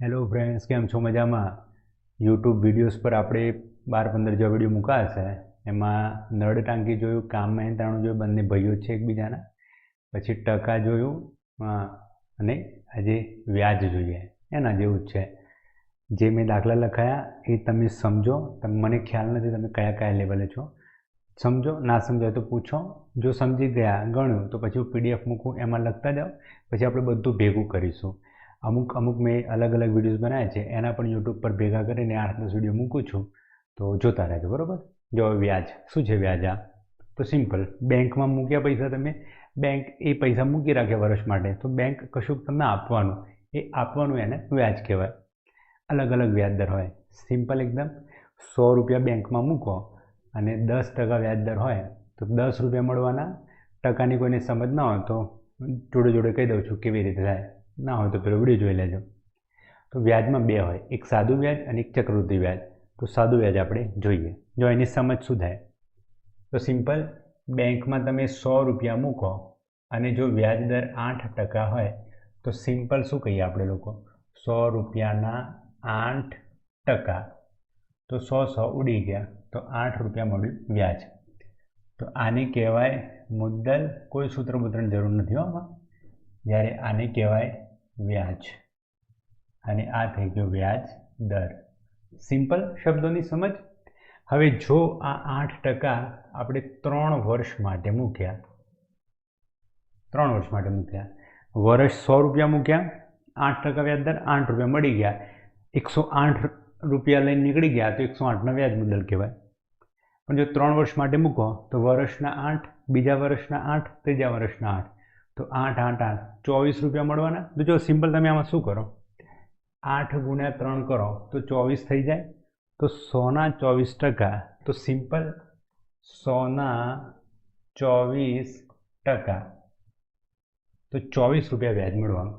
Hello friends, કેમ છો? મજામાં? યુટ્યુબ વિડીયોઝ પર આપણે 12-15 જેવા વિડીયો મૂક્યા છે. એમાં નળ ટાંકી જોયું, કામ મહેનતાણું જોયું, બંને ભાઈઓ છે એકબીજાના. પછી ટકા જોયું અને આજે વ્યાજ જોઈએ. એના જેવું જ છે. જે મેં દાખલા લખાયા એ તમે સમજો. મને ખ્યાલ નથી તમે કયા કયા લેવલે છો. સમજો, ના સમજાય તો પૂછો. જો સમજી ગયા, ગણ્યું, તો પછી હું PDF મૂકું, એમાં લખતા જાઓ. પછી આપણે બધું ભેગું કરીશું. અમુક મેં અલગ અલગ વિડીયોઝ બનાવ્યા છે, એના પણ યુટ્યુબ પર ભેગા કરીને 8-10 વિડીયો મૂકું છું, તો જોતા રહેજો. બરાબર? જો વ્યાજ શું છે? વ્યાજ આ તો સિમ્પલ. બેંકમાં મૂક્યા પૈસા તમે, બેંક એ પૈસા મૂકી રાખ્યા વર્ષ માટે, તો બેંક કશુંક તમને આપવાનું, એ આપવાનું એને વ્યાજ કહેવાય. અલગ અલગ વ્યાજ દર હોય. સિમ્પલ એકદમ. 100 રૂપિયા બેંકમાં મૂકો અને 10% વ્યાજ દર હોય તો 10 રૂપિયા મળવાના. ટકાની કોઈને સમજ ના હોય તો જોડે જોડે કહી દઉં છું કેવી રીતે થાય. ના હોય તો પેલો વિડીયો જોઈ લેજો. તો વ્યાજમાં બે હોય, એક સાદું વ્યાજ અને એક ચક્રવૃદ્ધિ વ્યાજ. તો સાદું વ્યાજ આપણે જોઈએ. જો એની સમજ શું થાય તો સિમ્પલ. બેંકમાં તમે 100 રૂપિયા મૂકો અને જો વ્યાજ દર 8% હોય તો સિમ્પલ શું કહીએ આપણે લોકો? 100 રૂપિયાના 8%. તો 100 ઉડી ગયા તો 8 રૂપિયા મળ્યું વ્યાજ. તો આને કહેવાય મુદ્દલ. કોઈ સૂત્ર બૂત્રની જરૂર નથી આમાં. જ્યારે આને કહેવાય વ્યાજ અને આ થઈ ગયો વ્યાજ દર. સિમ્પલ શબ્દોની સમજ. હવે જો આ 8% આપણે 3 વર્ષ માટે મૂક્યા, 3 વર્ષ માટે મૂક્યા, વર્ષ 100 રૂપિયા મૂક્યા, 8% વ્યાજ દર, 8 રૂપિયા મળી ગયા, 108 રૂપિયા લઈને નીકળી ગયા તો 108ના વ્યાજ મુદ્દલ કહેવાય. પણ જો 3 વર્ષ માટે મૂકો તો વર્ષના 8, બીજા વર્ષના 8, ત્રીજા વર્ષના 8, તો 8, 8, 8, 24 રૂપિયા મળવાના. તો જો સિમ્પલ તમે આમાં શું કરો, 8 ગુણ્યા 3 કરો તો 24 થઈ જાય. તો 100ના 24%. તો સિમ્પલ 100ના 24%. તો 24 રૂપિયા વ્યાજ મળવાનું.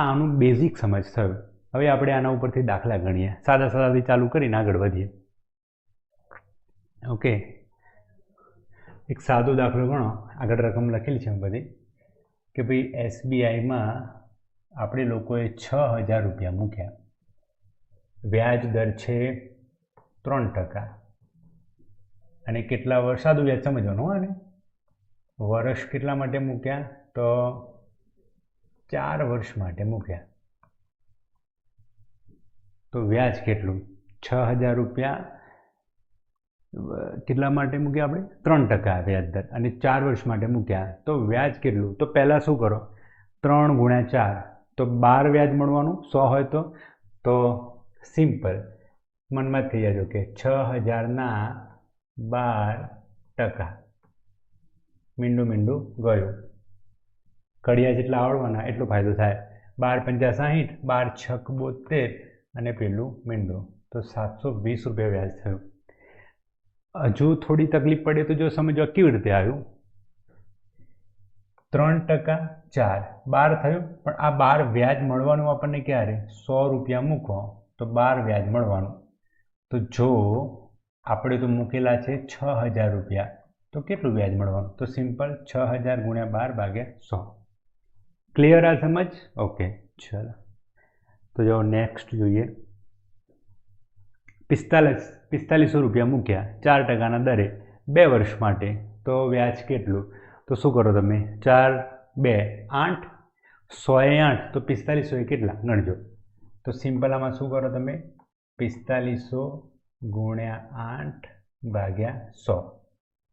આનું બેઝિક સમજ થયું. હવે આપણે આના ઉપરથી દાખલા ગણીએ. સાદાથી ચાલુ કરીને આગળ વધીએ. ઓકે, એક સાદો દાખલો ગણો. આગળ રકમ લખેલી છે બધી કે ભાઈ SBIમાં આપણે લોકોએ 6000 રૂપિયા મૂક્યા. વ્યાજ દર છે 3%. અને કેટલા વર્ષ? સાદું વ્યાજ સમજવાનું. અને વર્ષ કેટલા માટે મૂક્યા? તો 4 વર્ષ માટે મૂક્યા. તો વ્યાજ કેટલું? 6000 રૂપિયા કેટલા માટે મૂક્યા આપણે? 3% વ્યાજ દર. અને 4 વર્ષ માટે મૂક્યા તો વ્યાજ કેટલું? તો પહેલાં શું કરો, 3 ગુણ્યા 4 તો 12 વ્યાજ મળવાનું. 100 હોય તો સિમ્પલ મનમાં થઈ જજો કે 6000ના 12%. મીંડું ગયું. કડિયા જેટલા આવડવાના એટલો ફાયદો થાય. 12 × 5 = 60, 12 × 6 = 72 અને પેલું મીંડું. તો 720 રૂપિયા વ્યાજ થયું. હજુ થોડી તકલીફ પડે તો જો સમજવા કેવી રીતે આવ્યું. 3%, 4, 12 થયું. પણ આ 12 વ્યાજ મળવાનું આપણને ક્યારે? 100 રૂપિયા મૂકો તો 12 વ્યાજ મળવાનું. તો જો આપણે તો મૂકેલા છે 6000 રૂપિયા, તો કેટલું વ્યાજ મળવાનું? તો સિમ્પલ 6000 × 12/100. ક્લિયર આ સમજ? ઓકે, ચલો. તો જો નેક્સ્ટ જોઈએ. 4500 રૂપિયા મૂક્યા 4%ના દરે 2 વર્ષ માટે, તો વ્યાજ કેટલું? તો શું કરો તમે? 4, 2, 8, 100 એ 8, તો 4500 એ કેટલા ગણજો. તો સિમ્પલ આમાં શું કરો તમે? 4500 × 8/100.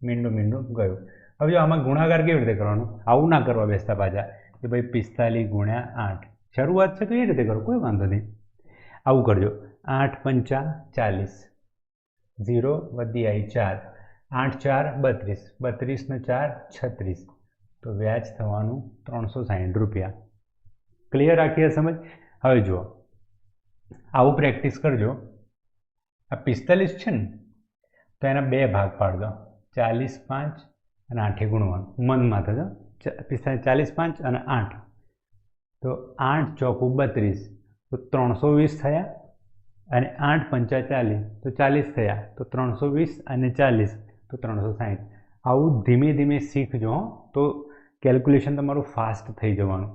મીંડું ગયું. હવે જો આમાં ગુણાકાર કેવી રીતે કરવાનો? આવું ના કરવા બેસતા પાછા કે ભાઈ 45 × 8. શરૂઆત છે તો એ રીતે કરો, કોઈ વાંધો નહીં. આવું કરજો. 8 × 5 = 40, 0 વધી આવી 4, 8 × 4 = 32, 32 ને 4 = 36. તો વ્યાજ થવાનું 360 રૂપિયા. ક્લિયર રાખીએ સમજ? હવે જુઓ, આવું પ્રેક્ટિસ કરજો. આ 45 છે ને, તો એના 2 ભાગ પાડ દો. 40, 5 અને 8 ગુણવાનું. મનમાં થજો. 40, 5 અને 8. તો 8 × 4 = 32, તો 320 થયા. અને 8 × 5 = 40, તો 40 થયા. તો 320 અને 40 તો 360. આવું ધીમે ધીમે શીખજો તો કેલ્ક્યુલેશન તમારું ફાસ્ટ થઈ જવાનું.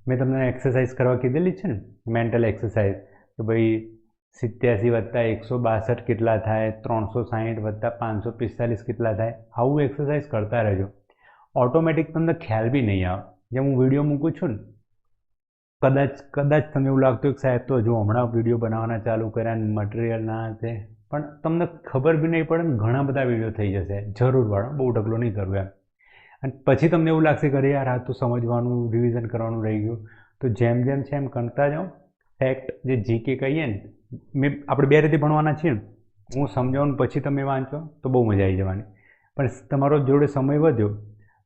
મેં તમને એક્સરસાઇઝ કરવા કીધેલી છે ને, મેન્ટલ એક્સરસાઇઝ, કે ભાઈ 87 વત્તા 162 કેટલા થાય, 360 વત્તા 545 કેટલા થાય. આવું એક્સરસાઇઝ કરતા રહેજો. ઓટોમેટિક તમને ખ્યાલ બી નહીં આવે. જેમ હું વિડીયો મૂકું છું ને, કદાચ તમને એવું લાગતું કે સાહેબ તો જો હમણાં વિડીયો બનાવવાના ચાલુ કર્યા, મટીરિયલ ના તે, પણ તમને ખબર બી નહીં પડે ને, ઘણા બધા વિડીયો થઈ જશે. જરૂર વાળો, બહુ ઢગલો નહીં કરવું એમ. અને પછી તમને એવું લાગશે કે યાર આ તો સમજવાનું, રિવિઝન કરવાનું રહી ગયું. તો જેમ જેમ છે એમ કરતા જાઓ. ફેક્ટ જે જીકે કહીએ ને, આપણે બે રીતે ભણવાના છીએ ને, હું સમજાવું પછી તમે વાંચો તો બહુ મજા આવી જવાની. પણ તમારો જોડે સમય વધ્યો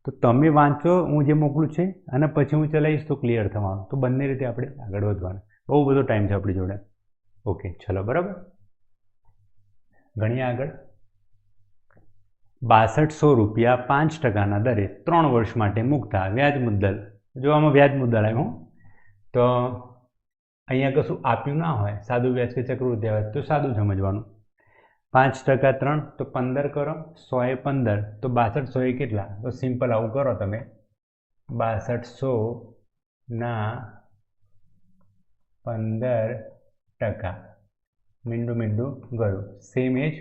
તો તમે વાંચો હું જે મોકલું છે, અને પછી હું ચલાવીશ તો ક્લિયર થવાનું. તો બંને રીતે આપણે આગળ વધવાનું. બહુ બધો ટાઈમ છે આપણી જોડે. ઓકે, ચલો, બરાબર. ગણીએ આગળ. 6200 રૂપિયા 5% દરે 3 વર્ષ માટે મૂકતા વ્યાજ મુદ્દલ. જો આમાં વ્યાજ મુદ્દલ આવ્યું તો અહીંયા કશું આપ્યું ના હોય, સાદું વ્યાજ કે ચક્રવૃદ્ધિ આવે તો સાદું સમજવાનું. 5% 3 તો 15 કરો, 100 એ 15 તો 6200 એ કેટલા? તો સિમ્પલ આવું કરો તમે. 6200 ના 15%. મીંડું ગયું. સેમ એજ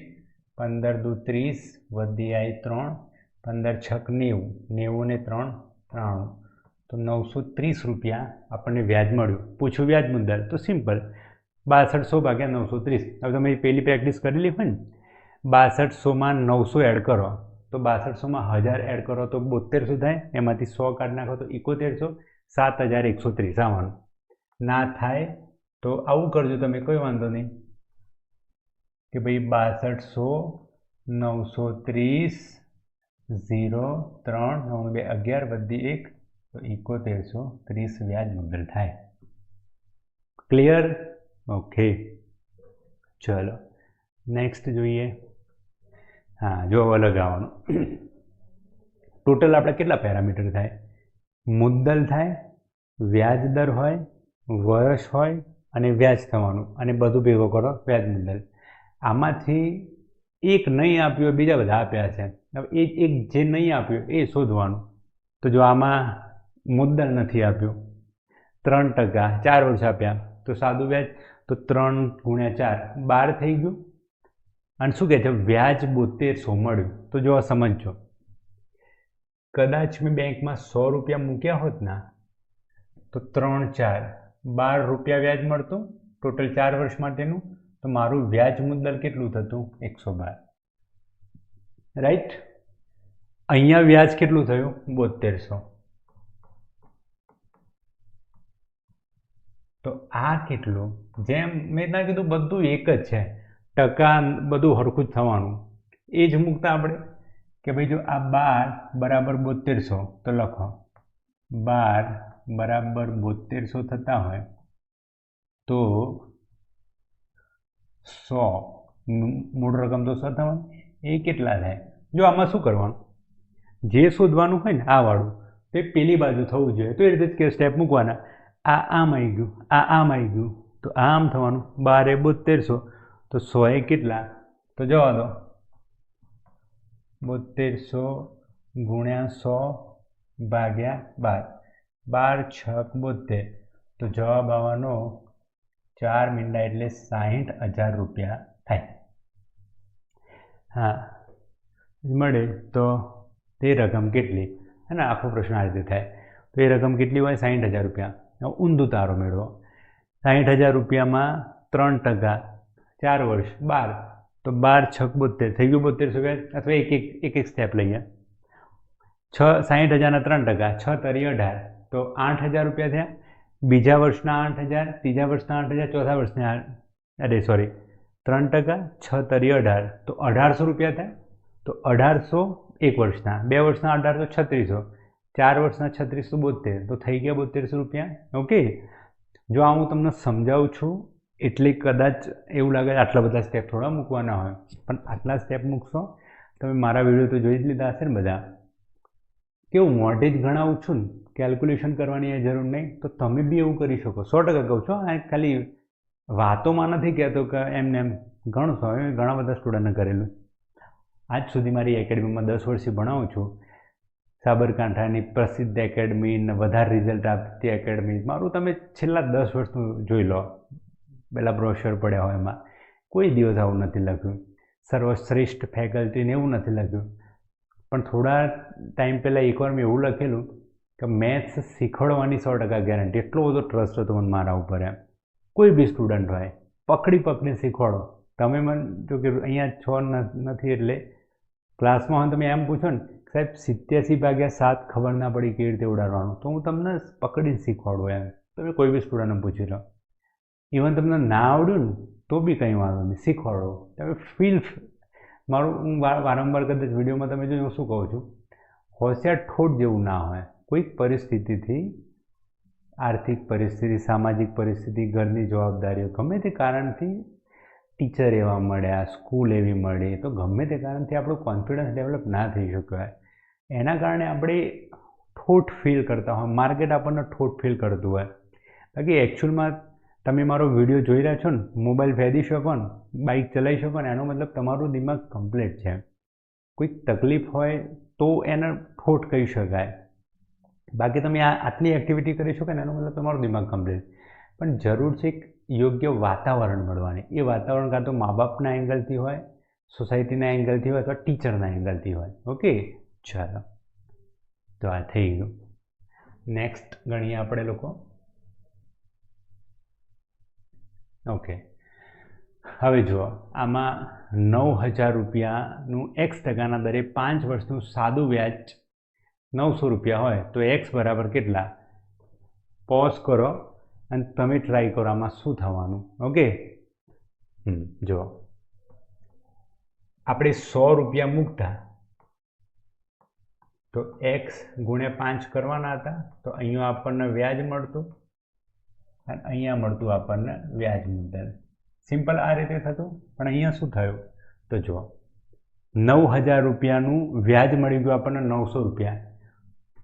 15 દુ 30 વધી આવી 3, 15 છક 90, 90 ને 3 93, તો 930 રૂપિયા આપણને વ્યાજ મળ્યું. પૂછ્યું વ્યાજ મુદ્દલ તો સિમ્પલ 6200 ભાગ્યા 930. હવે તમે પહેલી પ્રેક્ટિસ કરેલી હોય ને, 6200માં 900 એડ કરો તો 6200માં 1000 એડ કરો તો 7200 થાય. એમાંથી 100 કાઢી નાખો તો 7100, 7130 આવવાનું. ના થાય તો આવું કરજો તમે, કોઈ વાંધો નહીં, કે ભાઈ 6200 930 0 3 9 2 11 વધી 1 તો 7130 વ્યાજ મુદ્દલ થાય. ક્લિયર? ઓકે, ચલો નેક્સ્ટ જોઈએ. હા, જો અલગ આવવાનું. ટોટલ આપણે કેટલા પેરામીટર થાય? મુદ્દલ થાય, વ્યાજ દર હોય, વર્ષ હોય અને વ્યાજ થવાનું, અને બધું ભેગો કરો વ્યાજ મુદ્દલ. આમાંથી એક નહીં આપ્યું હોય, બીજા બધા આપ્યા છે. હવે એક જે નહીં આપ્યું એ શોધવાનું. તો જો આમાં મુદ્દલ નથી આપ્યું, 3%, 4 વર્ષ આપ્યા, તો સાદું વ્યાજ તો 3 ગુણ્યા 4 12 થઈ ગયું. અને શું કહે છે? વ્યાજ 7200 મળ્યું. તો જો સમજો, કદાચ મેં બેંકમાં 100 રૂપિયા મૂક્યા હોત ના, તો 3 4 12 રૂપિયા વ્યાજ મળતું ટોટલ 4 વર્ષ માટેનું. તો મારું વ્યાજ મુદ્દલ કેટલું થતું? 112. રાઈટ? અહીંયા વ્યાજ કેટલું થયું? 7200. તો આ કેટલું? જેમ મેં ના કીધું, બધું એક જ છે, ટકા બધું સરખું જ થવાનું. એ જ મૂકતા આપણે કે ભાઈ જો આ 12 બરાબર 7200 તો લખો 12 બરાબર 7200 થતા હોય તો 100 મૂળ રકમ તો 100 થવાનું. એ કેટલા થાય? જો આમાં શું કરવાનું, જે શોધવાનું હોય ને આ વાળું તે પેલી બાજુ થવું જોઈએ. તો એ રીતે જ સ્ટેપ મૂકવાના. આ આમ આવી ગયું, આ આમ આવી ગયું, તો આમ થવાનું. 12 એ 7200 તો 100 એ કેટલા? તો જવા દો, 7200 ગુણ્યા 100 ભાગ્યા 12, 12 છક 72, તો જવાબ આવવાનો 4 મીંડા એટલે 60,000 રૂપિયા થાય. હા, મળે તો તે રકમ કેટલી? અને આખો પ્રશ્ન આ રીતે થાય. તો એ રકમ કેટલી હોય? 60,000 રૂપિયા. ઊંધું તારો મેળવો. 60,000 રૂપિયામાં 3%, 4 વર્ષ 12, તો 12 છક 72 થઈ ગયું 7200 વ્યાજ. અથવા એક સ્ટેપ લઈએ. 60,000ના 3%, 6 તરી 18, તો 8,000 રૂપિયા થયા. બીજા વર્ષના 8,000, ત્રીજા વર્ષના 8,000, ચોથા વર્ષના 3%, 6 તરી 18, તો 1,800 રૂપિયા થાય. તો 1,800 એક વર્ષના, 2 વર્ષના 1,800 3600, 4 વર્ષના 3672, તો થઈ ગયા 7200 રૂપિયા. ઓકે, જો આ હું તમને સમજાવું છું એટલે કદાચ એવું લાગે આટલા બધા સ્ટેપ થોડા મૂકવાના હોય, પણ આટલા સ્ટેપ મૂકશો તમે. મારા વિડીયો તો જોઈ જ લીધા હશે ને બધા. કેવું મોઢે જ ગણાવું છું ને, કેલ્ક્યુલેશન કરવાની જરૂર નહીં. તો તમે બી એવું કરી શકો. 100% કહું છું. આ ખાલી વાતોમાં નથી કહેતો કે એમને એમ ગણશો. ઘણા બધા સ્ટુડન્ટને કરેલું. આજ સુધી મારી એકેડમીમાં 10 વર્ષથી ભણાવું છું. સાબરકાંઠાની પ્રસિદ્ધ એકેડમી ને વધારે રિઝલ્ટ આપતી એકેડમી, મારું તમે છેલ્લા 10 વર્ષનું જોઈ લો, પહેલાં બ્રોશર પડ્યા હોય એમાં કોઈ દિવસ આવું નથી લખ્યું, સર્વશ્રેષ્ઠ ફેકલ્ટીને એવું નથી લખ્યું. પણ થોડા ટાઈમ પહેલાં એકવાર મેં એવું લખેલું કે મેથ્સ શીખવાડવાની 100% ગેરંટી. એટલો બધો ટ્રસ્ટ હતો મને મારા ઉપર એમ. કોઈ બી સ્ટુડન્ટ હોય પકડીને શીખવાડો. તમે મને જો કે અહીંયા 6 નથી એટલે ક્લાસમાં હોય તમે એમ પૂછો ને સાહેબ 87/7 ખબર ના પડી કેવી રીતે ઉડાડવાનું, તો હું તમને પકડીને શીખવાડું એમ. તમે કોઈ બી સ્ટુડન્ટને પૂછી લો. ઇવન તમને ના આવડ્યું ને તો બી કંઈ વાંધો નહીં, શીખવાડો. તમે ફીલ મારું હું વારંવાર કદાચ વિડીયોમાં તમે જો હું શું કહું છું, હોશિયાર ઠોઠ જેવું ના હોય. કોઈક પરિસ્થિતિથી, આર્થિક પરિસ્થિતિ, સામાજિક પરિસ્થિતિ, ઘરની જવાબદારીઓ, ગમે તે કારણથી ટીચર એવા મળ્યા, સ્કૂલ એવી મળી, તો ગમે તે કારણથી આપણું કોન્ફિડન્સ ડેવલપ ના થઈ શક્યો. એના કારણે આપણે ઠોઠ ફીલ કરતા હોય, માર્કેટ આપણને ઠોઠ ફીલ કરતું હોય. બાકી એકચ્યુઅલમાં તમે મારો વિડીયો જોઈ રહ્યા છો ને, મોબાઈલ ફેદી શકો ને, બાઇક ચલાવી શકો ને, એનો મતલબ તમારું દિમાગ કમ્પ્લીટ છે. કોઈક તકલીફ હોય તો એને ઠોઠ કહી શકાય. બાકી તમે આટલી એક્ટિવિટી કરી શકો ને એનો મતલબ તમારું દિમાગ કમ્પ્લીટ. પણ જરૂર છે એક યોગ્ય વાતાવરણ મળવાની. એ વાતાવરણ કાં તો મા બાપના એંગલથી હોય, સોસાયટીના એંગલથી હોય અથવા ટીચરના એંગલથી હોય. ઓકે, ચાલો, તો આ થઈ ગયું. નેક્સ્ટ ગણીએ આપણે લોકો. ઓકે, હવે જુઓ, આમાં 9,000 રૂપિયાનું X% દરે 5 વર્ષનું સાદું વ્યાજ 900 રૂપિયા હોય તો X બરાબર કેટલા? પોઝ કરો અને તમે ટ્રાય કરો આમાં શું થવાનું. ઓકે, જુઓ, આપણે 100 રૂપિયા મૂકતા તો X ગુણ્યા 5 કરવાના હતા, તો અહીંયા આપણને વ્યાજ મળતું અને અહીંયા મળતું આપણને વ્યાજ મુદ્દલ. સિમ્પલ આ રીતે થતું. પણ અહીંયા શું થયું તો જુઓ, 9,000 રૂપિયાનું વ્યાજ મળી ગયું આપણને 900 રૂપિયા.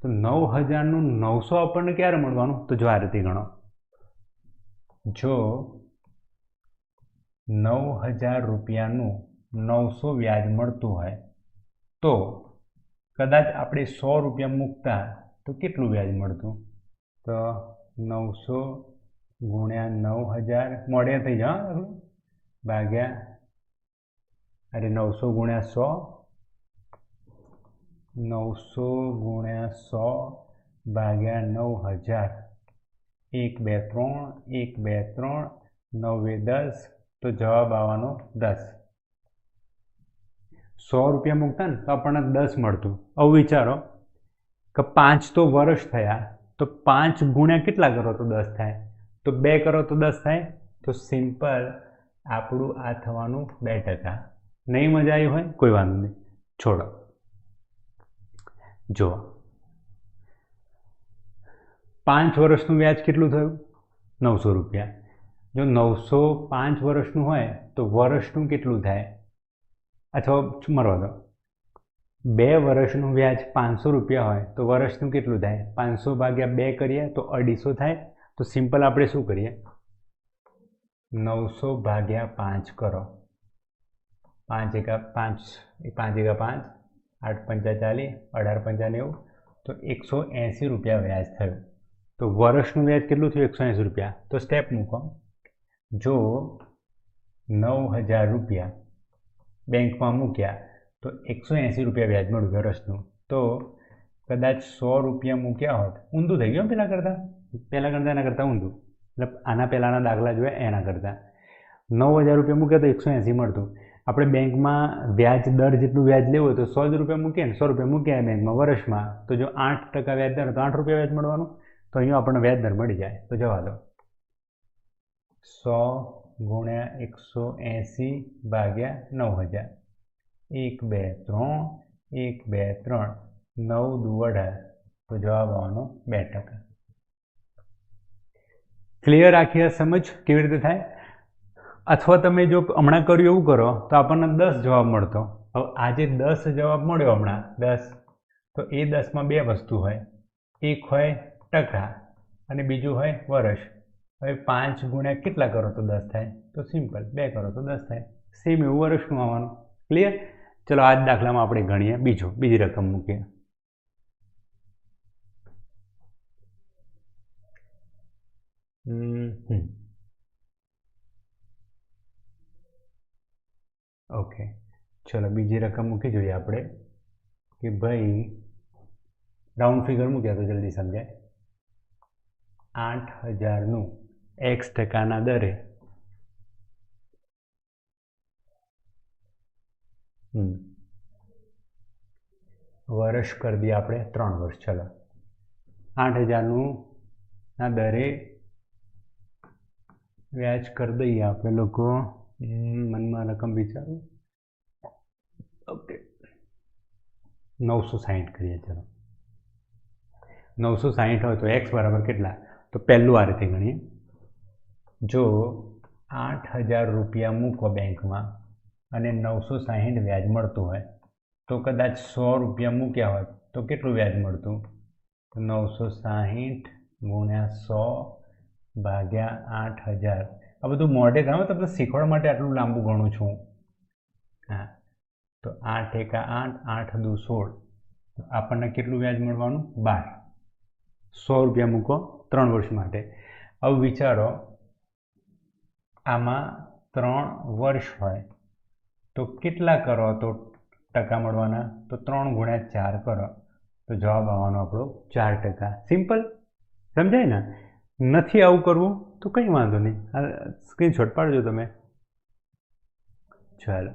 તો 9,000નું 900 આપણને ક્યારે મળવાનું? તો જો આ રીતે ગણો. જો 9,000 રૂપિયાનું 900 વ્યાજ મળતું હોય તો કદાચ આપણે 100 રૂપિયા મૂકતા તો કેટલું વ્યાજ મળતું? તો 900 ગુણ્યા 9,000 મોડે થઈ જાય ભાગ્યા, અરે 900 ગુણ્યા 100, 900 ગુણ્યા 100 ભાગ્યા 9,000. 1 2 3, 1 2 3, 9 10, તો જવાબ આવવાનો 10. 100 રૂપિયા મૂકતા ને તો આપણને 10 મળતું. હવે વિચારો કે 5 તો વર્ષ થયા, તો 5 ગુણ્યા કેટલા કરો તો 10 થાય? તો 2 કરો તો 10 થાય. તો સિમ્પલ આપણું આ થવાનું 2%. નહીં મજા આવી હોય કોઈ વાંધો નહીં, છોડો. જો 5 વર્ષનું વ્યાજ કેટલું થયું? 900 રૂપિયા. જો 905 વર્ષનું હોય તો વર્ષનું કેટલું થાય? અથવા મરવા દો, 2 વર્ષનું વ્યાજ 500 રૂપિયા હોય તો વર્ષનું કેટલું થાય? 500 ભાગ્યા 2 કરીએ તો 250 થાય. તો સિમ્પલ આપણે શું કરીએ? 900 ભાગ્યા 5 કરો. 5 એકા 5, 5 એકા 5, 8 પંચા 40, 18 પંચા 90, તો 180 રૂપિયા વ્યાજ થયું. તો વર્ષનું વ્યાજ કેટલું થયું? 180 રૂપિયા. તો સ્ટેપ મૂકો. જો 9,000 રૂપિયા બેંકમાં મૂક્યા તો 180 રૂપિયા વ્યાજ મળ્યું વર્ષનું. તો કદાચ 100 રૂપિયા મૂક્યા હોત, ઊંધું થઈ ગયું પહેલાં કરતાં એના કરતાં ઊંધું, મતલબ આના પહેલાંના દાખલા જોયા એના કરતાં. 9,000 રૂપિયા મૂક્યા તો 180 મળતું. આપણે બેંકમાં વ્યાજ દર જેટલું વ્યાજ લેવું હોય તો 100 રૂપિયા મૂકીએ ને, 100 રૂપિયા મૂક્યા બેંકમાં વર્ષમાં, તો જો 8% વ્યાજ દર તો 8 રૂપિયા વ્યાજ મળવાનું. તો અહીંયા આપણને વ્યાજ દર મળી જાય. તો જવા દો, 100 ગુણ્યા 180 ભાગ્યા 9,000. 1 2 3, 1 2 3, 9 દુ 18, તો જવાબ આવવાનો 2%. ક્લિયર? આખી આ સમજ કેવી રીતે થાય? અથવા તમે જો હમણાં કર્યું એવું કરો તો આપણને 10 જવાબ મળતો. હવે આજે 10 જવાબ મળ્યો હમણાં 10, તો એ 10માં 2 વસ્તુ હોય. એક હોય ટકા અને બીજું હોય વર્ષ. હવે 5 ગુણ્યા કેટલા કરો તો 10 થાય? તો સિમ્પલ 2 કરો તો 10 થાય. સેમ એવું વર્ષનું આવવાનું. ક્લિયર? ચલો આ જ દાખલામાં આપણે ગણીએ બીજી રકમ મૂકીએ. ઓકે, ચલો બીજી રકમ મૂકી જોઈએ આપણે કે ભાઈ રાઉન્ડ ફિગર મૂક્યા તો જલ્દી સમજાય. 8,000નું x% દરે વર્ષ કરી દઈએ આપણે 3 વર્ષ. ચલો 8,000નું ના દરે વ્યાજ કરી દઈએ આપણે લોકો. મનમાં રકમ વિચારું. ઓકે 960 કરીએ. ચલો 960 હોય તો x બરાબર કેટલા? તો પહેલું આ રીતે ગણીએ. જો 8,000 રૂપિયા મૂકો બેંકમાં અને 960 વ્યાજ મળતું હોય તો કદાચ 100 રૂપિયા મૂક્યા હોય તો કેટલું વ્યાજ મળતું? તો 960 ગુણ્યા 100 ભાગ્યા 8,000. આ બધું મોઢે ગણો, તમને શીખવાડવા માટે આટલું લાંબુ ગણું છું. હા, તો 8 એકા 8, 8 દુ 16. આપણને કેટલું વ્યાજ મળવાનું? 12. 100 રૂપિયા મૂકો 3 વર્ષ માટે. હવે વિચારો આમાં 3 વર્ષ હોય તો કેટલા કરો તો ટકા મળવાના? તો 3 ગુણ્યા 4 કરો તો જવાબ આવવાનો આપણો 4%. સિમ્પલ, સમજાય ને? નથી આવું કરવું તો કંઈ વાંધો નહીં, આ સ્ક્રીનશોટ પાડજો તમે. ચાલો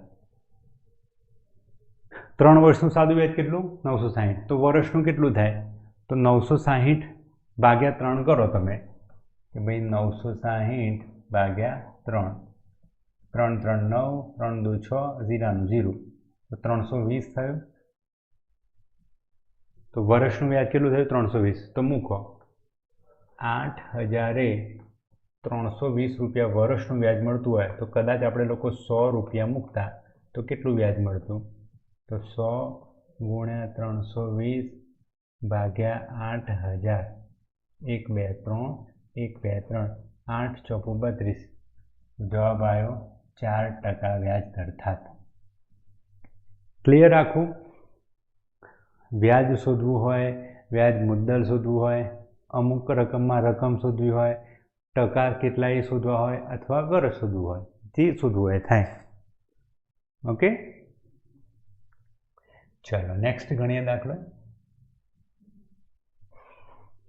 3 વર્ષનું સાદું વ્યાજ કેટલું? 960. તો વર્ષનું કેટલું થાય? તો 960 ભાગ્યા 3 કરો તમે કે ભાઈ 960 ભાગ્યા 3. 3 3 9, 3 2 6, 0 0, તો 320 થયું. તો વર્ષનું વ્યાજ કેટલું થયું? 320. તો મૂકો 8,000એ 320 રૂપિયા વર્ષનું વ્યાજ મળતું હોય તો કદાચ આપણે લોકો 100 રૂપિયા મૂકતા તો કેટલું વ્યાજ મળતું? તો 100 ગુણ્યા 320 ભાગ્યા 8,000. 1 2 3, 1 2 3, 8 ચોકું 32. જવાબ આવ્યો 4% વ્યાજ દર થાત. ક્લિયર આખું? વ્યાજ શોધવું હોય, વ્યાજ મુદ્દલ શોધવું હોય, અમુક રકમમાં રકમ શોધવી હોય, ટકા કેટલા એ શોધવા હોય અથવા વર્ષ શોધવું હોય, જે શોધવું હોય થાય. ઓકે, ચલો નેક્સ્ટ ગણીએ દાખલો.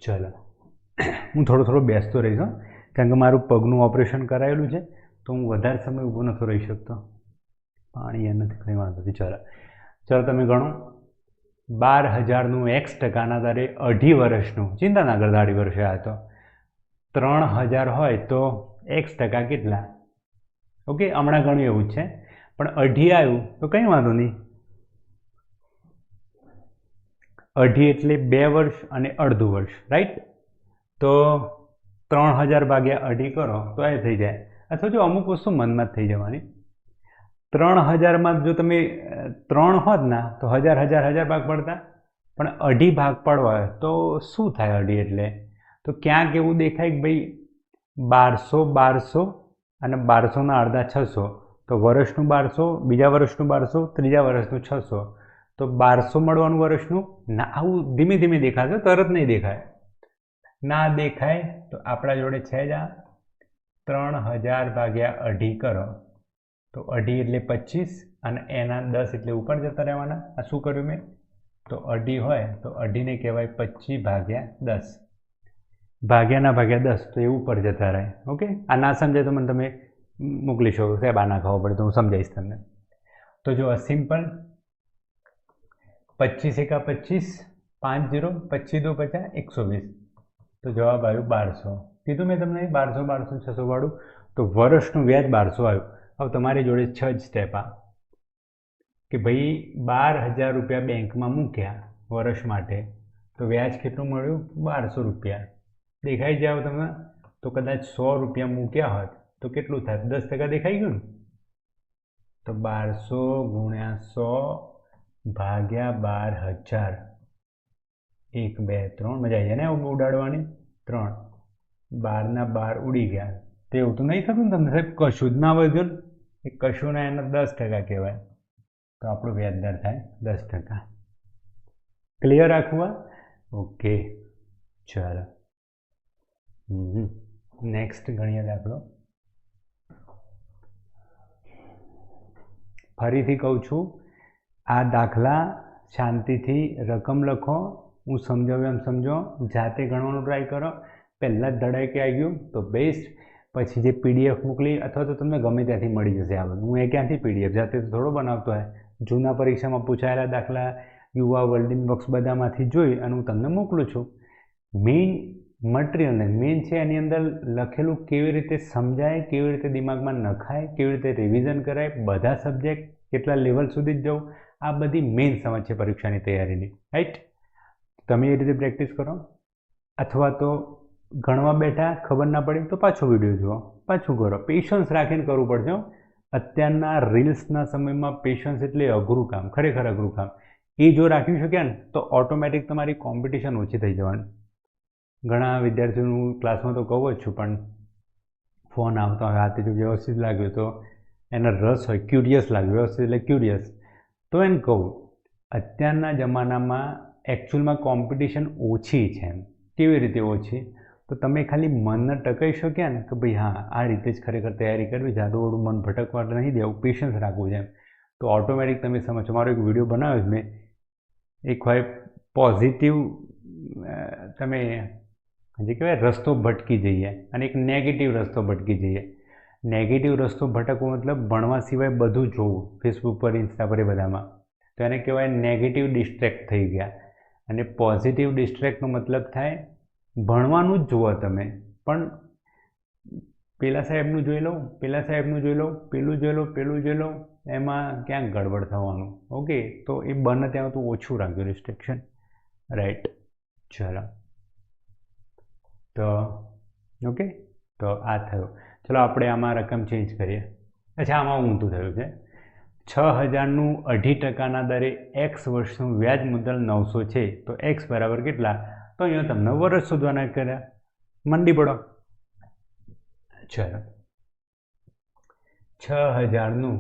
ચલો હું થોડો બેસતો રહીશ કારણ કે મારું પગનું ઓપરેશન કરાયેલું છે તો હું વધારે સમય ઊભો નથી રહી શકતો. પાણી એ નથી, કંઈ વાંધો નથી. ચલો તમે ગણો. 12,000નું x% દરે 2.5 વર્ષનું, ચિંતા ના કરતા 2.5 વર્ષે આ તો 3,000 હોય તો x% કેટલા? ઓકે, હમણાં ઘણું એવું જ છે પણ 2.5 આવ્યું તો કંઈ વાંધો નહીં. 2.5 એટલે 2 વર્ષ અને અડધું વર્ષ, રાઈટ? તો 3,000 ભાગ્યા 2.5 કરો તો એ થઈ જાય. અથવા જો અમુક વસ્તુ મનમાં જ થઈ જવાની. 3,000માં જો તમે 3 હોત ના તો 1,000 ભાગ પડતા, પણ 2.5 ભાગ પડવા હોય તો શું થાય? 2.5 એટલે તો ક્યાંક એવું દેખાય કે ભાઈ 1200 અને 1200ના અડધા 600, તો વર્ષનું 1200, બીજા વર્ષનું 1200, ત્રીજા વર્ષનું 600, તો 1200 મળવાનું વર્ષનું ના. આવું ધીમે ધીમે દેખાશે, તરત નહીં દેખાય. ના દેખાય તો આપણા જોડે છે જ આ 3,000 ભાગ્યા 2.5 કરો તો 2.5 એટલે 25 અને એના 10 એટલે ઉપર જતા રહેવાના. આ શું કર્યું મેં? તો 2.5 હોય તો 2.5ને કહેવાય 25 ભાગ્યા 10. ભાગ્યાના ભાગ્યા 10 તો એ ઉપર જતા રહે. ઓકે, આ ના સમજાય તો મને તમે મોકલી શકો, સાહેબ આ ના ખબર પડે તો હું સમજાવીશ તમને. તો જો સિમ્પલ 25 એકા 25, 5 0, 25 2 50, 120. તો જવાબ આવ્યું 1200. કીધું મેં તમને 1200, 600 વાળું. તો વર્ષનું વ્યાજ 1200 આવ્યું. હવે તમારી જોડે 6 જ સ્ટેપ આ કે ભાઈ 12,000 રૂપિયા બેંકમાં મૂક્યા વર્ષ માટે તો વ્યાજ કેટલું મળ્યું? 1200 રૂપિયા. દેખાઈ જાવ તમે તો કદાચ 100 રૂપિયા મૂક્યા હોત તો કેટલું થાય? 10% દેખાઈ ગયું ને? તો 1200 ગુણ્યા 100 ભાગ્યા 12,000. 1 2 3, મજા આવી જાય ને ઉડાડવાની? 3 12ના 12 ઉડી ગયા. તે એવું તો નહીં થતું ને તમને? સાહેબ કશું જ ના વધ્યું ને? એ કશું ના, એના 10% કહેવાય. તો આપણું વ્યાજ દર થાય 10%. ક્લિયર રાખવું? ઓકે, ચાલો નેક્સ્ટ ગણીએ દાખલો. ફરીથી કહું છું, આ દાખલા શાંતિથી રકમ લખો, હું સમજાવ્યું એમ સમજો, જાતે ગણવાનું ટ્રાય કરો. પહેલાં જ ધડાકે આવી ગયું તો બેસ્ટ. પછી જે PDF મોકલી અથવા તો તમને ગમે ત્યાંથી મળી જશે આ બધું. હું એ ક્યાંથી PDF જાતે તો થોડો બનાવતો હોય. જૂના પરીક્ષામાં પૂછાયેલા દાખલા, યુવા વર્લ્ડિંગ બોક્સ બધામાંથી જોઈ અને હું તમને મોકલું છું. મેઇન મટીરિયલને મેઇન છે એની અંદર લખેલું કેવી રીતે સમજાય, કેવી રીતે દિમાગમાં નખાય, કેવી રીતે રિવિઝન કરાય, બધા સબ્જેક્ટ કેટલા લેવલ સુધી જ જવું, આ બધી મેઇન સમજ છે પરીક્ષાની તૈયારીની. રાઈટ? તમે એ રીતે પ્રેક્ટિસ કરો. અથવા તો ગણવા બેઠા ખબર ના પડી તો પાછો વિડીયો જુઓ, પાછું કરો. પેશન્સ રાખીને કરવું પડશે. અત્યારના રીલ્સના સમયમાં પેશન્સ એટલે અઘરું કામ, ખરેખર અઘરું કામ. એ જો રાખી શક્યા ને તો ઓટોમેટિક તમારી કોમ્પિટિશન ઓછી થઈ જવાની. ઘણા વિદ્યાર્થીઓનું ક્લાસમાં તો કહું જ છું, પણ ફોન આવતા હોય, હાથે જો વ્યવસ્થિત લાગ્યું તો એને રસ હોય, ક્યુરિયસ લાગ્યું, વ્યવસ્થિત એટલે ક્યુરિયસ, તો એને કહું અત્યારના જમાનામાં એકચ્યુઅલમાં કોમ્પિટિશન ઓછી છે. કેવી રીતે ઓછી? તો તમે ખાલી મનને ટકાઈ શક્યા ને કે ભાઈ હા, આ રીતે જ ખરેખર તૈયારી કરવી, જાદુવાળું મન ભટકવા નહીં દેવું, પેશન્સ રાખવું છે, તો ઓટોમેટિક તમે સમજો. મારો એક વિડીયો બનાવ્યો છે મેં, એક હોય પોઝિટિવ, તમે જે કહેવાય રસ્તો ભટકી જઈએ, અને એક નેગેટિવ રસ્તો ભટકી જઈએ. નેગેટિવ રસ્તો ભટકવો મતલબ ભણવા સિવાય બધું જોવું, ફેસબુક પર, ઇન્સ્ટા પર, એ બધામાં, તો એને કહેવાય નેગેટિવ ડિસ્ટ્રેક્ટ થઈ ગયા. અને પોઝિટિવ ડિસ્ટ્રેક્ટનો મતલબ થાય ભણવાનું જ જુઓ તમે, પણ પેલા સાહેબનું જોઈ લઉં, પેલા સાહેબનું જોઈ લઉં, પેલું જોઈ લઉં, પેલું જોઈ લઉં, એમાં ક્યાંક ગડબડ થવાનું. ઓકે, તો એ બને ત્યાં તો ઓછું રાખજો ડિસ્ટ્રેક્શન. રાઈટ? ચલો, તો ઓકે, તો આ થયું. ચલો આપણે આમાં રકમ ચેન્જ કરીએ. અચ્છા, આમાં ઊંધું થયું છે. 6000નું 2.5% દરે x વર્ષનું વ્યાજ મુદ્દલ 900 છે, તો x બરાબર કેટલા? તો અહીંયા તમને વર્ષ શોધવાના કર્યા. મંડી પડો. ચલો, 6000નું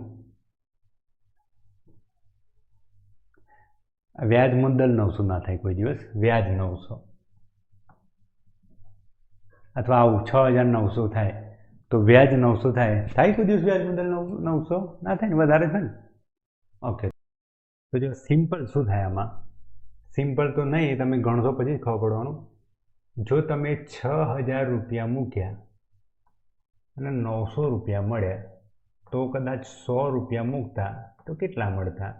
વ્યાજ મુદ્દલ 900 ના થાય કોઈ દિવસ, વ્યાજ 900, અથવા આવું 6900 થાય તો વ્યાજ 900 થાય કોઈ દિવસ વ્યાજ મુદ્દલ 900 ના થાય ને, વધારે થાય ને. ઓકે, તો જો સિમ્પલ શું થાય આમાં, સિમ્પલ તો નહીં, તમે ગણશો પછી ખબર પડવાનું. જો તમે 6000 રૂપિયા મૂક્યા અને 900 રૂપિયા મળ્યા, તો કદાચ 100 રૂપિયા મૂકતા તો કેટલા મળતા?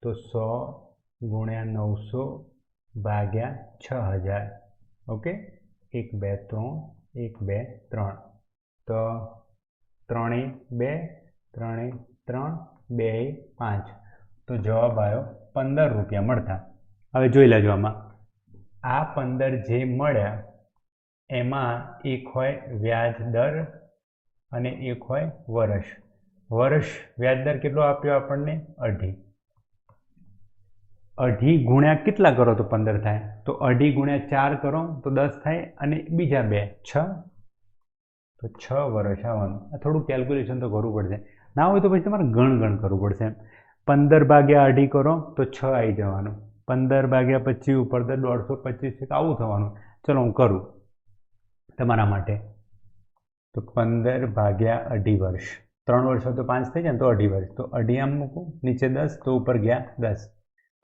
તો 100 ગુણ્યા 900 ભાગ્યા 6000. ઓકે, 1 2 3, 1 2 3, તો 3 2, 3 3, 2 5, તો જવાબ આવ્યો 15 રૂપિયા મળતા. હવે જોઈ લેજો આમાં, આ 15 જે મળ્યા એમાં એક હોય વ્યાજ દર અને એક હોય વર્ષ. વર્ષ વ્યાજ દર કેટલો આપ્યો આપણને? 2.5. 2.5 ગુણ્યા કેટલા કરો તો 15 થાય? તો 2.5 ગુણ્યા 4 કરો તો 10 થાય, અને બીજા 2 6, તો 6 વર્ષ આવવાનું. થોડું કેલ્ક્યુલેશન તો કરવું પડશે, ના હોય તો પછી તમારે ગણ કરવું પડશે. 15 ભાગ્યા 2.5 કરો તો 6 આવી જવાનું, 15 ભાગ્યા 25 ઉપર તો 125 છે, તો આવું થવાનું. ચલો હું કરું તમારા માટે. તો 15 ભાગ્યા 2.5 વર્ષ, 3 વર્ષ તો 5 થઈ જાય ને, તો 2.5 વર્ષ, તો 2.5 આમ મૂકું, નીચે 10, તો ઉપર ગયા 10,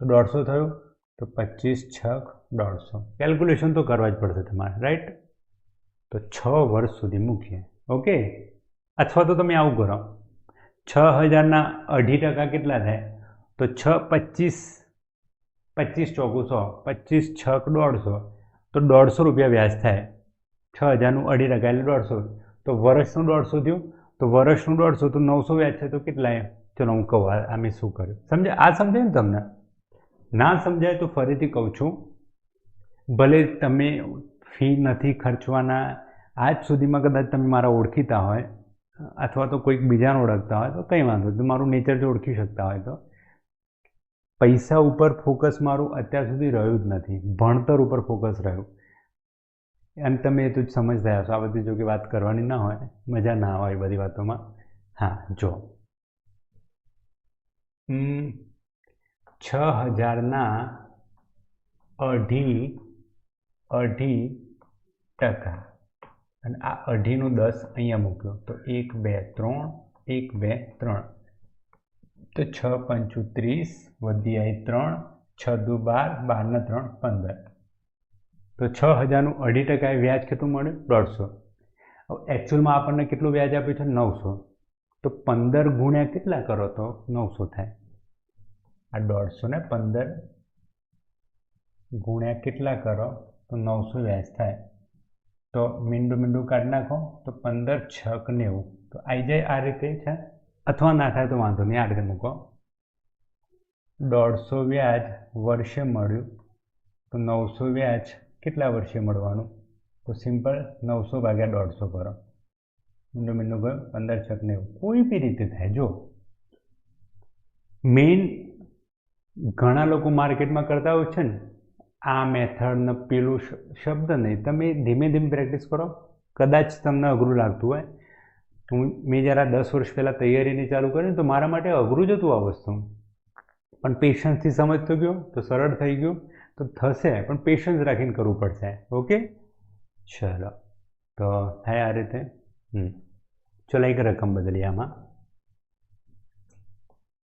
તો 150 થયું. તો 25 6 150. કેલ્ક્યુલેશન તો કરવા જ પડશે તમારે. રાઈટ? તો 6 વર્ષ સુધી મૂકીએ. ઓકે, અથવા તો તમે આવું કરો, 6000ના 2.5% કેટલા થાય? તો 6 25, 25 ચોકું 100, 25 6 150, તો 150 રૂપિયા વ્યાજ થાય. 6000નું 2.5% એટલે 150, તો વર્ષનું 150 થયું, તો વર્ષનું 150, તો 900 વ્યાજ છે, તો કેટલા? ચલો હું કહું આ મેં શું કર્યું. સમજે? આ સમજાય ને તમને? ના સમજાય તો ફરીથી કહું છું, ભલે તમે ફી નથી ખર્ચવાના, આજ સુધીમાં કદાચ તમે મારા ઓળખીતા હોય અથવા તો કોઈક બીજાને ઓળખતા હોય તો કંઈ વાંધો નહીં, મારું નેચર જો ઓળખી શકતા હોય તો. પૈસા ઉપર ફોકસ મારું અત્યાર સુધી રહ્યું જ નથી, ભણતર ઉપર ફોકસ રહ્યું. અને તમે એ તો જ સમજતા હશો, આ બધી જો કે વાત કરવાની ના હોય, મજા ના હોય બધી વાતોમાં. હા, જો 6000ના 2.5%, અને આ 2.5 નો 10 અહીંયા મૂક્યો તો 1 2 3 1 2 3 તો 6 5 30 વધી આવી 3 6 દુ 12 12 ને 3 15 તો 6000નું 2.5% વ્યાજ કેટલું મળ્યું 150. હવે એકચ્યુઅલમાં આપણને કેટલું વ્યાજ આપ્યું છે 900. તો 15 ગુણ્યા કેટલા કરો તો 900 થાય. આ 150 ને 15 ગુણ્યા કેટલા કરો તો 900 વ્યાજ થાય. તો મીંડું કાઢી નાખો તો 15 6 90 તો આવી જાય આ રીતે છે. અથવા ના થાય તો વાંધો નહીં, આ રીતે મૂકો. 150 વ્યાજ વર્ષે મળ્યું તો 900 વ્યાજ કેટલા વર્ષે મળવાનું? તો સિમ્પલ 900 ભાગ્યા 150 કરો. મીંડું ગયું 15 6 90 કોઈ બી રીતે થાય. જો મેઇન ઘણા લોકો માર્કેટમાં કરતા હોય છે ને આ મેથડ ને પેલું શબ્દ નહીં, તમે ધીમે ધીમે પ્રેક્ટિસ કરો. કદાચ તમને અઘરું લાગતું હોય. મેં જરા 10 વર્ષ પહેલાં તૈયારીની ચાલુ કરી તો મારા માટે અઘરું જ હતું આ વસ્તુ, પણ પેશન્સથી સમજતો ગયો તો સરળ થઈ ગયું. તો થશે પણ પેશન્સ રાખીને કરવું પડશે. ઓકે ચલો તો થાય આ રીતે. ચલો એક રકમ બદલીએ આમાં.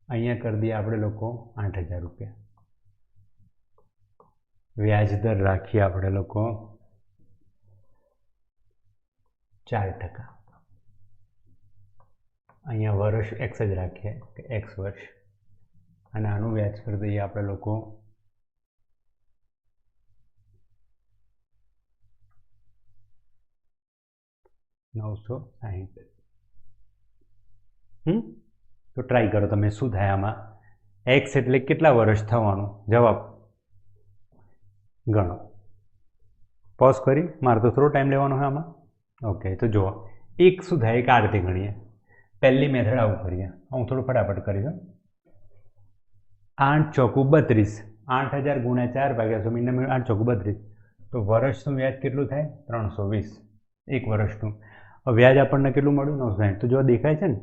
અહીંયા કરી દઈએ આપણે લોકો 8000 રૂપિયા. વ્યાજ દર રાખીએ આપણે લોકો 4%. અહીંયા વર્ષ x જ રાખીએ કે x વર્ષ, અને આનું વ્યાજ કરી દઈએ આપણે લોકો 960. તો ટ્રાય કરો તમે શું થાય આમાં. x એટલે કેટલા વર્ષ થવાનું? જવાબ ગણો. પોઝ કરી, મારે તો થોડો ટાઈમ લેવાનો હોય આમાં. ઓકે તો જુઓ એક શું થાય, એક આ રીતે ગણીએ. પહેલી મેથડ આવું કરીએ, હું થોડું ફટાફટ કરી દઉં. 8 ચોકુ 32, 8000 ગુણ્યા 4 ભાગ્યા 100, મીંડા 8 ચોકુ 32. તો વર્ષનું વ્યાજ કેટલું થાય? 320. એક વર્ષનું વ્યાજ આપણને કેટલું મળ્યું? 960. તો જો દેખાય છે ને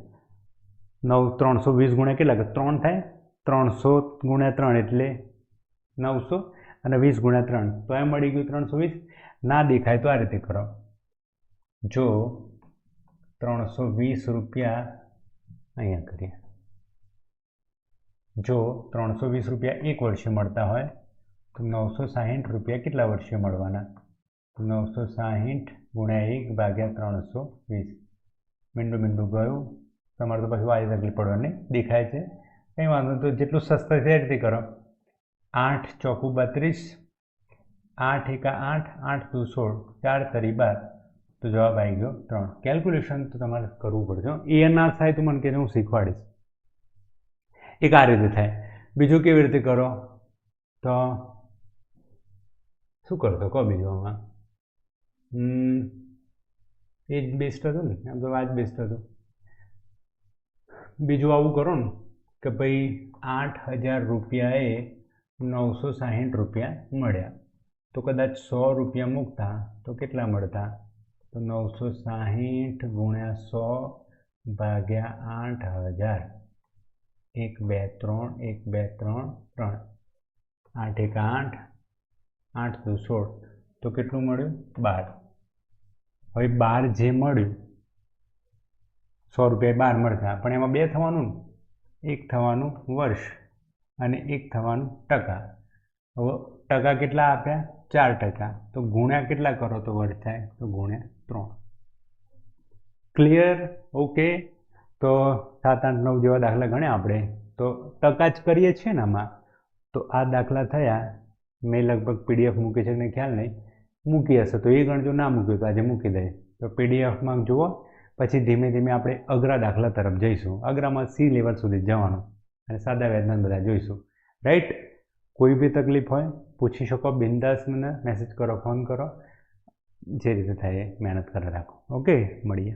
320 ગુણ્યા કેટલા? 3 થાય. 300 ગુણ્યા 3 એટલે 900 અને 20 ગુણ્યા 3 તો એમ મળી ગયું 320. ના દેખાય તો આ રીતે કરો. જો 320 રૂપિયા અહીંયા કરીએ. જો 320 રૂપિયા એક વર્ષે મળતા હોય તો 960 રૂપિયા કેટલા વર્ષે મળવાના? 960 ગુણ્યા 1 ભાગ્યા 320. મીંડું ગયું. તમારે તો પછી વારી તકલીફ પડવાની દેખાય છે, કંઈ વાંધો તો જેટલું સસ્તા છે એ રીતે કરો. 8 ચોકુ 32, 8 એકા 8, 8 દુ 16, 4 તરી 12. તો જવાબ આવી ગયો 3. કેલ્ક્યુલેશન તો તમારે કરવું પડશે. એ ના થાય તો મને કહેજો, હું શીખવાડીશ. એક આ રીતે થાય. બીજું કેવી રીતે કરો તો શું કરતો કહો બીજું આમાં? એ જ બેસ્ટ હતું ને, આમ તો આ જ બેસ્ટ હતું. બીજું આવું કરો ને કે ભાઈ 8000 રૂપિયાએ 960 રૂપિયા મળ્યા, તો કદાચ 100 રૂપિયા મૂકતા તો કેટલા મળતા? તો 960 ગુણ્યા 100 ભાગ્યા 8000. 1 2 3 1 2 3 3 8 એક 8, 8 દુ 16 તો કેટલું મળ્યું? 12. હવે 12 જે મળ્યું 100 રૂપિયા 12 મળતા, પણ એમાં 2 થવાનું ને, એક થવાનું વર્ષ અને એક થવાનું ટકા. હવે ટકા કેટલા આપ્યા? 4%. તો ગુણ્યા કેટલા કરો તો વર્ષ થાય? તો ગુણ્યા 3. ક્લિયર? ઓકે. તો 7 8 9 જેવા દાખલા ગણ્યા આપણે, તો ટકા જ કરીએ છીએ ને આમાં. તો આ દાખલા થયા. મેં લગભગ PDF મૂકી છે ને ખ્યાલ નહીં, મૂકી હશે તો એ ગણજો, ના મૂક્યું તો આજે મૂકી દઈએ. તો PDFમાં જુઓ, પછી ધીમે ધીમે આપણે અઘરા દાખલા તરફ જઈશું. અઘરામાં C લેવલ સુધી જવાનું અને સાદા વ્યાજના બધા જોઈશું. રાઈટ? કોઈ બી તકલીફ હોય પૂછી શકો, બિંદાસ મને મેસેજ કરો, ફોન કરો, જે રીતે થાય એ મહેનત કરી રાખો. ઓકે, મળીએ.